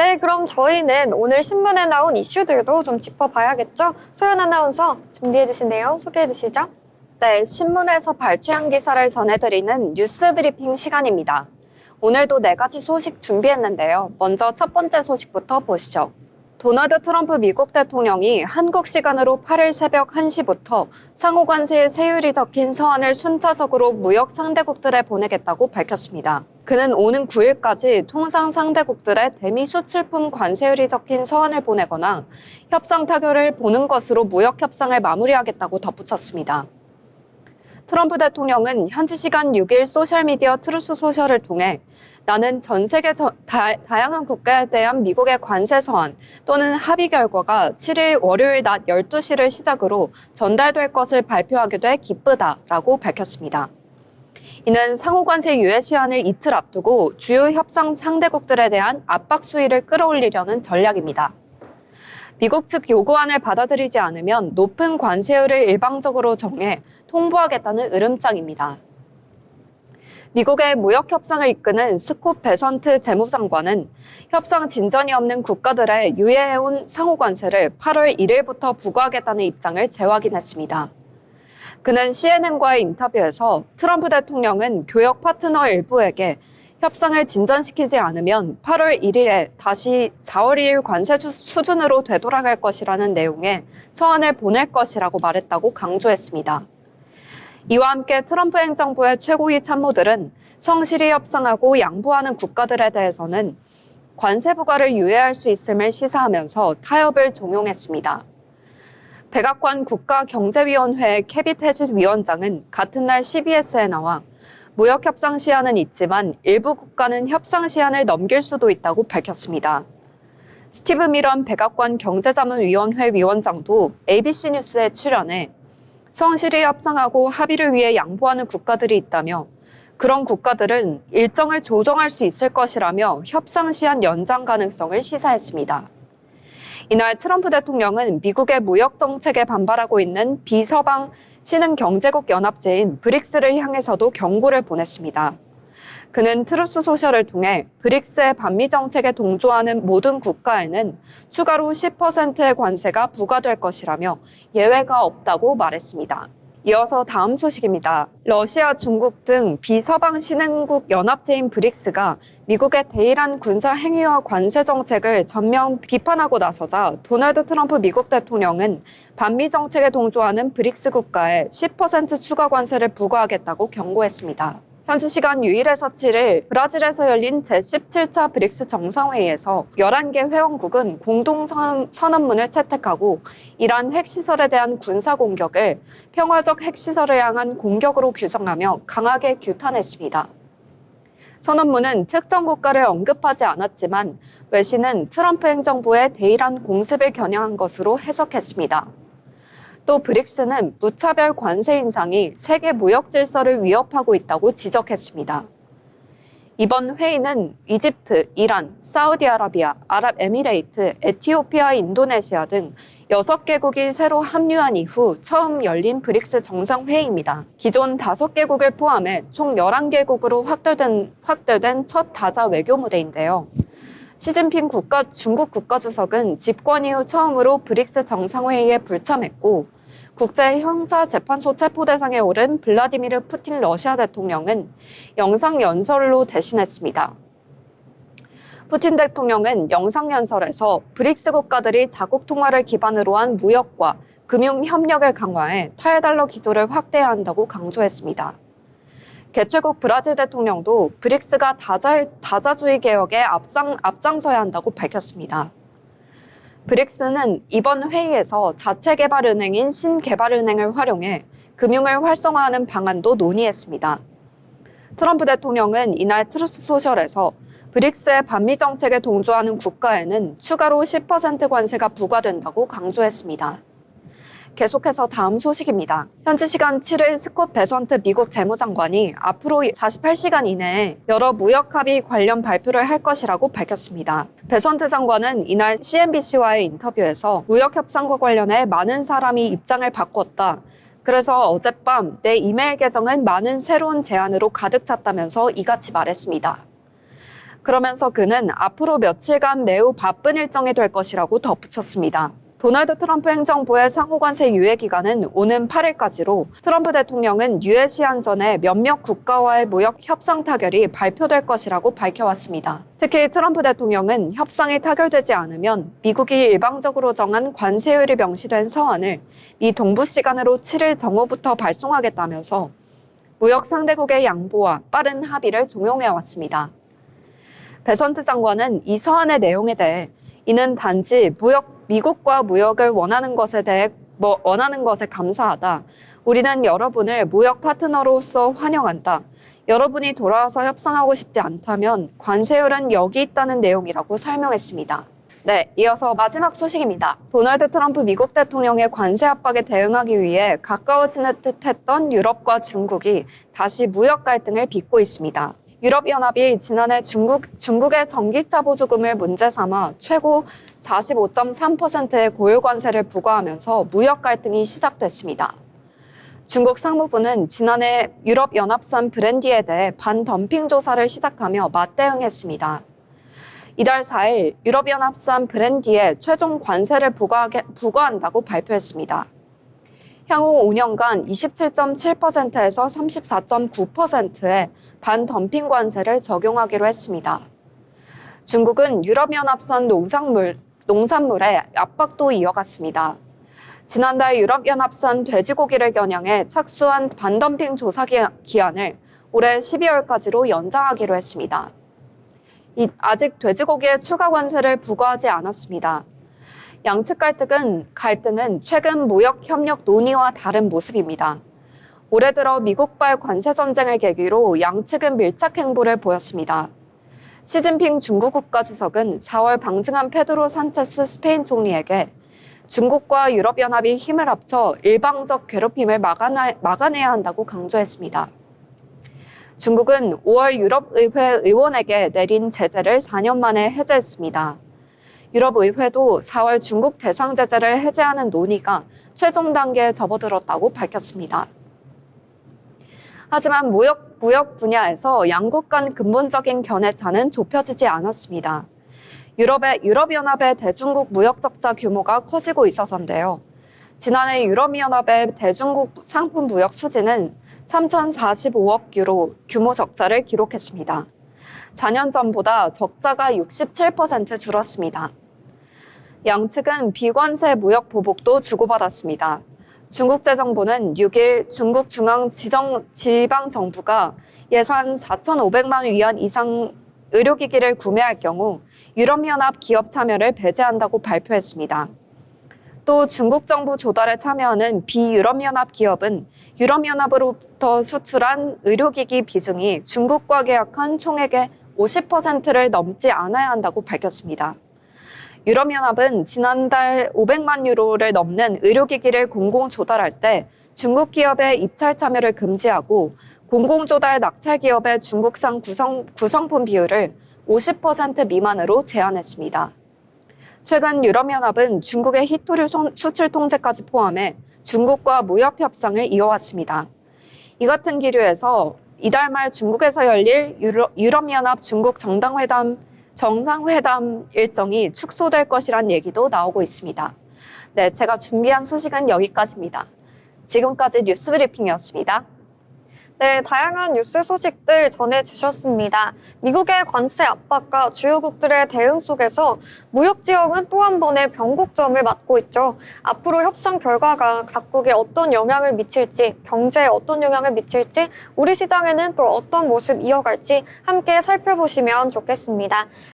네, 그럼 저희는 오늘 신문에 나온 이슈들도 좀 짚어봐야겠죠? 소연 아나운서 준비해주신 내용 소개해주시죠. 네, 신문에서 발췌한 기사를 전해드리는 뉴스 브리핑 시간입니다. 오늘도 4가지 소식 준비했는데요. 먼저 첫 번째 소식부터 보시죠. 도널드 트럼프 미국 대통령이 한국 시간으로 8일 새벽 1시부터 상호 관세의 세율이 적힌 서한을 순차적으로 무역 상대국들에 보내겠다고 밝혔습니다. 그는 오는 9일까지 통상 상대국들의 대미 수출품 관세율이 적힌 서한을 보내거나 협상 타결을 보는 것으로 무역 협상을 마무리하겠다고 덧붙였습니다. 트럼프 대통령은 현지 시간 6일 소셜미디어 트루스 소셜을 통해 나는 전 세계 다양한 국가에 대한 미국의 관세 서한 또는 합의 결과가 7일 월요일 낮 12시를 시작으로 전달될 것을 발표하게 돼 기쁘다라고 밝혔습니다. 이는 상호 관세 유예 시한을 이틀 앞두고 주요 협상 상대국들에 대한 압박 수위를 끌어올리려는 전략입니다. 미국 측 요구안을 받아들이지 않으면 높은 관세율을 일방적으로 정해 통보하겠다는 으름장입니다. 미국의 무역 협상을 이끄는 스콧 베선트 재무장관은 협상 진전이 없는 국가들의 유예해온 상호 관세를 8월 1일부터 부과하겠다는 입장을 재확인했습니다. 그는 CNN과의 인터뷰에서 트럼프 대통령은 교역 파트너 일부에게 협상을 진전시키지 않으면 8월 1일에 다시 4월 2일 관세 수준으로 되돌아갈 것이라는 내용의 서한을 보낼 것이라고 말했다고 강조했습니다. 이와 함께 트럼프 행정부의 최고위 참모들은 성실히 협상하고 양보하는 국가들에 대해서는 관세 부과를 유예할 수 있음을 시사하면서 타협을 종용했습니다. 백악관 국가경제위원회의 캐빗 해짓 위원장은 같은 날 CBS에 나와 무역 협상 시한은 있지만 일부 국가는 협상 시한을 넘길 수도 있다고 밝혔습니다. 스티브 미런 백악관 경제자문위원회 위원장도 ABC 뉴스에 출연해 성실히 협상하고 합의를 위해 양보하는 국가들이 있다며 그런 국가들은 일정을 조정할 수 있을 것이라며 협상 시한 연장 가능성을 시사했습니다. 이날 트럼프 대통령은 미국의 무역 정책에 반발하고 있는 비서방 신흥경제국 연합체인 브릭스를 향해서도 경고를 보냈습니다. 그는 트루스 소셜을 통해 브릭스의 반미 정책에 동조하는 모든 국가에는 추가로 10%의 관세가 부과될 것이라며 예외가 없다고 말했습니다. 이어서 다음 소식입니다. 러시아, 중국 등 비서방 신흥국 연합체인 브릭스가 미국의 대이란 군사 행위와 관세 정책을 전면 비판하고 나서다 도널드 트럼프 미국 대통령은 반미 정책에 동조하는 브릭스 국가에 10% 추가 관세를 부과하겠다고 경고했습니다. 현지 시간 6일에서 7일 브라질에서 열린 제17차 브릭스 정상회의에서 11개 회원국은 공동선언문을 채택하고 이란 핵시설에 대한 군사공격을 평화적 핵시설을 향한 공격으로 규정하며 강하게 규탄했습니다. 선언문은 특정 국가를 언급하지 않았지만 외신은 트럼프 행정부의 대이란 공습을 겨냥한 것으로 해석했습니다. 또 브릭스는 무차별 관세 인상이 세계 무역 질서를 위협하고 있다고 지적했습니다. 이번 회의는 이집트, 이란, 사우디아라비아, 아랍에미레이트, 에티오피아, 인도네시아 등 6개국이 새로 합류한 이후 처음 열린 브릭스 정상회의입니다. 기존 5개국을 포함해 총 11개국으로 확대된 첫 다자 외교 무대인데요. 시진핑 중국 국가주석은 집권 이후 처음으로 브릭스 정상회의에 불참했고 국제형사재판소 체포대상에 오른 블라디미르 푸틴 러시아 대통령은 영상연설로 대신했습니다. 푸틴 대통령은 영상연설에서 브릭스 국가들이 자국 통화를 기반으로 한 무역과 금융 협력을 강화해 타해달러 기조를 확대해야 한다고 강조했습니다. 개최국 브라질 대통령도 브릭스가 다자주의 개혁에 앞장서야 한다고 밝혔습니다. 브릭스는 이번 회의에서 자체개발은행인 신개발은행을 활용해 금융을 활성화하는 방안도 논의했습니다. 트럼프 대통령은 이날 트루스 소셜에서 브릭스의 반미 정책에 동조하는 국가에는 추가로 10% 관세가 부과된다고 강조했습니다. 계속해서 다음 소식입니다. 현지 시간 7일 스콧 베선트 미국 재무장관이 앞으로 48시간 이내에 여러 무역 합의 관련 발표를 할 것이라고 밝혔습니다. 베선트 장관은 이날 CNBC와의 인터뷰에서 무역 협상과 관련해 많은 사람이 입장을 바꿨다. 그래서 어젯밤 내 이메일 계정은 많은 새로운 제안으로 가득 찼다면서 이같이 말했습니다. 그러면서 그는 앞으로 며칠간 매우 바쁜 일정이 될 것이라고 덧붙였습니다. 도널드 트럼프 행정부의 상호관세 유예 기간은 오는 8일까지로 트럼프 대통령은 유예 시한 전에 몇몇 국가와의 무역 협상 타결이 발표될 것이라고 밝혀왔습니다. 특히 트럼프 대통령은 협상이 타결되지 않으면 미국이 일방적으로 정한 관세율이 명시된 서한을 미 동부 시간으로 7일 정오부터 발송하겠다면서 무역 상대국의 양보와 빠른 합의를 종용해왔습니다. 베선트 장관은 이 서한의 내용에 대해 이는 단지 미국과 무역을 원하는 것에 감사하다. 우리는 여러분을 무역 파트너로서 환영한다. 여러분이 돌아와서 협상하고 싶지 않다면 관세율은 여기 있다는 내용이라고 설명했습니다. 네, 이어서 마지막 소식입니다. 도널드 트럼프 미국 대통령의 관세 압박에 대응하기 위해 가까워지는 듯했던 유럽과 중국이 다시 무역 갈등을 빚고 있습니다. 유럽연합이 지난해 중국의 전기차 보조금을 문제 삼아 최고 45.3%의 고유 관세를 부과하면서 무역 갈등이 시작됐습니다. 중국 상무부는 지난해 유럽연합산 브랜디에 대해 반덤핑 조사를 시작하며 맞대응했습니다. 이달 4일 유럽연합산 브랜디에 최종 관세를 부과한다고 발표했습니다. 향후 5년간 27.7%에서 34.9%의 반덤핑 관세를 적용하기로 했습니다. 중국은 유럽연합산 농산물의 압박도 이어갔습니다. 지난달 유럽연합산 돼지고기를 겨냥해 착수한 반덤핑 조사 기한을 올해 12월까지로 연장하기로 했습니다. 아직 돼지고기에 추가 관세를 부과하지 않았습니다. 양측 갈등은 최근 무역 협력 논의와 다른 모습입니다. 올해 들어 미국발 관세 전쟁을 계기로 양측은 밀착 행보를 보였습니다. 시진핑 중국 국가주석은 4월 방증한 페드로 산체스 스페인 총리에게 중국과 유럽연합이 힘을 합쳐 일방적 괴롭힘을 막아내야 한다고 강조했습니다. 중국은 5월 유럽의회 의원에게 내린 제재를 4년 만에 해제했습니다. 유럽의회도 4월 중국 대상 제재를 해제하는 논의가 최종 단계에 접어들었다고 밝혔습니다. 하지만 무역 분야에서 양국 간 근본적인 견해차는 좁혀지지 않았습니다. 유럽연합의 대중국 무역 적자 규모가 커지고 있어서인데요. 지난해 유럽연합의 대중국 상품 무역 수지는 3,045억 유로 규모 적자를 기록했습니다. 4년 전보다 적자가 67% 줄었습니다. 양측은 비관세 무역 보복도 주고받았습니다. 중국 재정부는 6일 중국 중앙지방정부가 예산 4,500만 위안 이상 의료기기를 구매할 경우 유럽연합 기업 참여를 배제한다고 발표했습니다. 또 중국 정부 조달에 참여하는 비유럽연합 기업은 유럽연합으로부터 수출한 의료기기 비중이 중국과 계약한 총액의 50%를 넘지 않아야 한다고 밝혔습니다. 유럽연합은 지난달 500만 유로를 넘는 의료기기를 공공 조달할 때 중국 기업의 입찰 참여를 금지하고 공공조달 낙찰 기업의 중국산 구성품 비율을 50% 미만으로 제한했습니다. 최근 유럽연합은 중국의 히토류 수출 통제까지 포함해 중국과 무역 협상을 이어왔습니다. 이 같은 기류에서 이달 말 중국에서 열릴 유럽연합 중국 정상회담 일정이 축소될 것이란 얘기도 나오고 있습니다. 네, 제가 준비한 소식은 여기까지입니다. 지금까지 뉴스브리핑이었습니다. 네, 다양한 뉴스 소식들 전해주셨습니다. 미국의 관세 압박과 주요국들의 대응 속에서 무역지형은 또 한 번의 변곡점을 맞고 있죠. 앞으로 협상 결과가 각국에 어떤 영향을 미칠지, 경제에 어떤 영향을 미칠지, 우리 시장에는 또 어떤 모습 이어갈지 함께 살펴보시면 좋겠습니다.